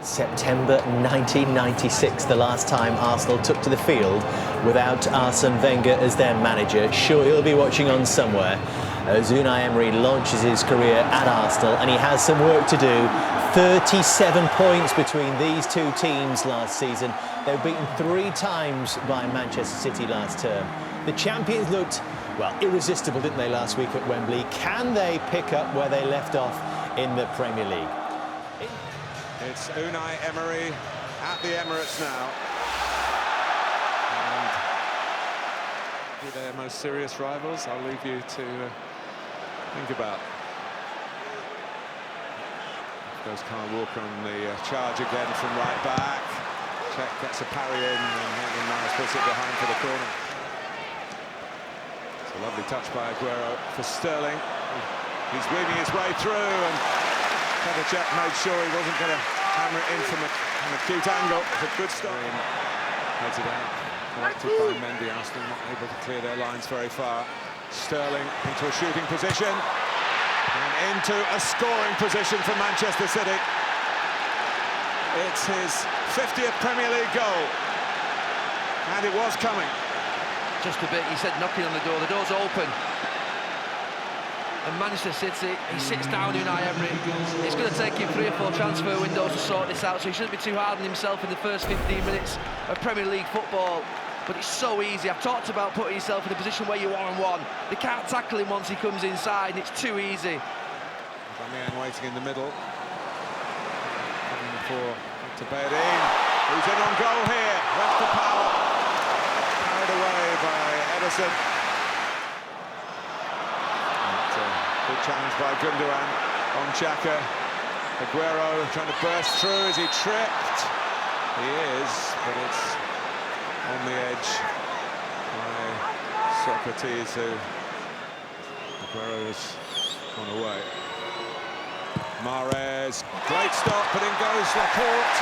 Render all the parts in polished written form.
September 1996, the last time Arsenal took to the field without Arsene Wenger as their manager. Sure, he'll be watching on somewhere as Unai Emery launches his career at Arsenal, and he has some work to do. 37 points between these two teams last season. They were beaten 3 times by Manchester City last term. The champions looked, well, irresistible, didn't they, last week at Wembley? Can they pick up where they left off in the Premier League? It's Unai Emery at the Emirates now. And their most serious rivals, I'll leave you to think about. Goes Kyle Walker on the charge again from right back. Cech gets a parry in, and Maitland Niles puts it behind for the corner. It's a lovely touch by Aguero for Sterling. He's weaving his way through, and Cech made sure he wasn't going to hammer it in from an acute angle. It's a good start. Heads it out, collected by Mendy. Arsenal not able to clear their lines very far. Sterling into a shooting position. And into a scoring position for Manchester City. It's his 50th Premier League goal. And it was coming. Just a bit, he said knocking on the door's open. And Manchester City, he sits down Unai Emery. It's going to take him 3 or 4 transfer windows to sort this out, so he shouldn't be too hard on himself in the first 15 minutes of Premier League football. But it's so easy. I've talked about putting yourself in a position where you're 1-on-1. They can't tackle him once he comes inside, and it's too easy. Aubameyang waiting in the middle. Coming to Bedin, who's in on goal here. Left for power. Carried away by Ederson. Good challenge by Gundogan on Xhaka. Aguero trying to burst through. Is he tripped? He is, but it's on the edge by Socrates, who Aguero has gone away. Mahrez, great stop, but in goes Laporte.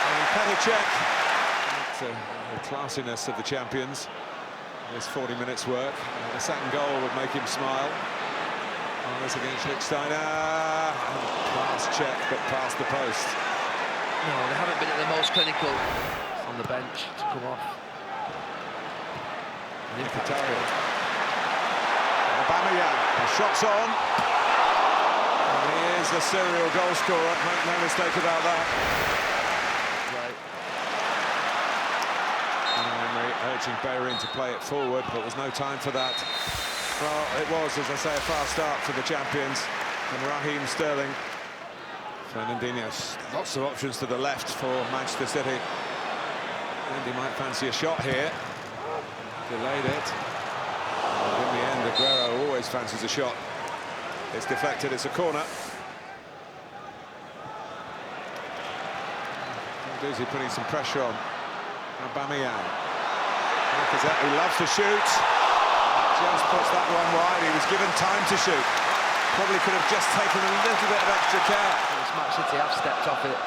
And Cech. The classiness of the champions. This 40 minutes work. The second goal would make him smile. Mahrez against Lichtsteiner. Past Cech, but past the post. No, they haven't been at their most clinical on the bench to come off. Mkhitaryan. Aubameyang, the shot's on. And he is the serial goal scorer, make no mistake about that. Right. Emery urging Bellerin to play it forward, but there's no time for that. Well, it was, as I say, a fast start for the champions. And Raheem Sterling. Fernandinho, lots of options to the left for Manchester City. And he might fancy a shot here. Delayed it. And in the end, Aguero always fancies a shot. It's deflected, it's a corner. Guendouzi putting some pressure on Aubameyang. Lacazette, who loves to shoot. Just puts that one wide. He was given time to shoot. Probably could have just taken a little bit of extra care. Man City have stepped off it.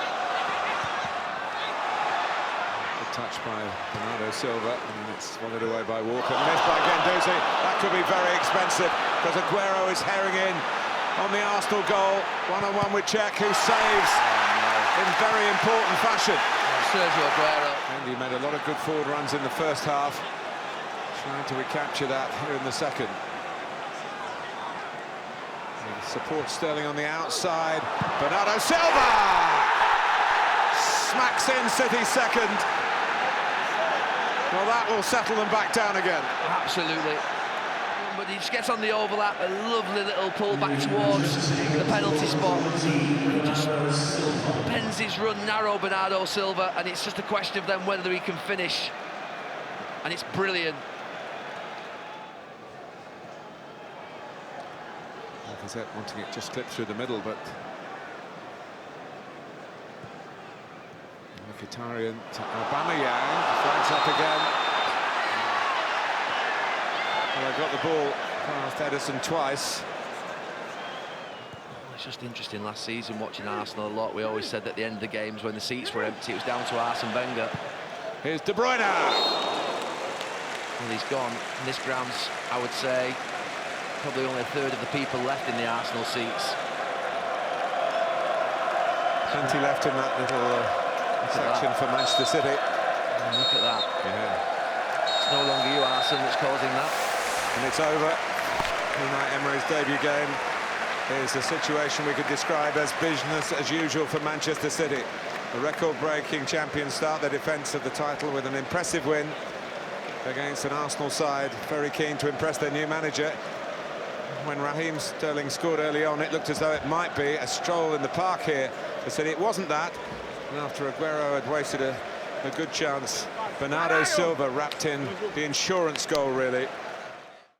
Good touch by Bernardo Silva, and it's swallowed away by Walker. Missed by Guendouzi. That could be very expensive because Aguero is herring in on the Arsenal goal. One-on-one with Cech, who saves in very important fashion. Sergio Aguero. And he made a lot of good forward runs in the first half. Trying to recapture that here in the second. Support Sterling on the outside. Bernardo Silva smacks in City's second. Well, that will settle them back down again. Absolutely. But he just gets on the overlap, a lovely little pull back towards the penalty spot. He just bends his run narrow, Bernardo Silva, and it's just a question of then whether he can finish. And it's brilliant. Lacazette wanting it just clipped through the middle, but Mkhitaryan to Aubameyang, flags up again. Well, I got the ball past Ederson twice. It's just interesting last season watching Arsenal a lot. We always said that at the end of the games when the seats were empty, it was down to Arsene Wenger. Here's De Bruyne. Well, he's gone. And this ground's, I would say, probably only a third of the people left in the Arsenal seats. Plenty left in that little section for Manchester City. Look at that. Yeah. It's no longer you, Arsene, that's causing that. And it's over. Unai Emery's debut game is a situation we could describe as business as usual for Manchester City. The record-breaking champions start their defence of the title with an impressive win against an Arsenal side very keen to impress their new manager. When Raheem Sterling scored early on, it looked as though it might be a stroll in the park here for City. It wasn't that. And after Aguero had wasted a good chance, Bernardo Silva wrapped in the insurance goal, really.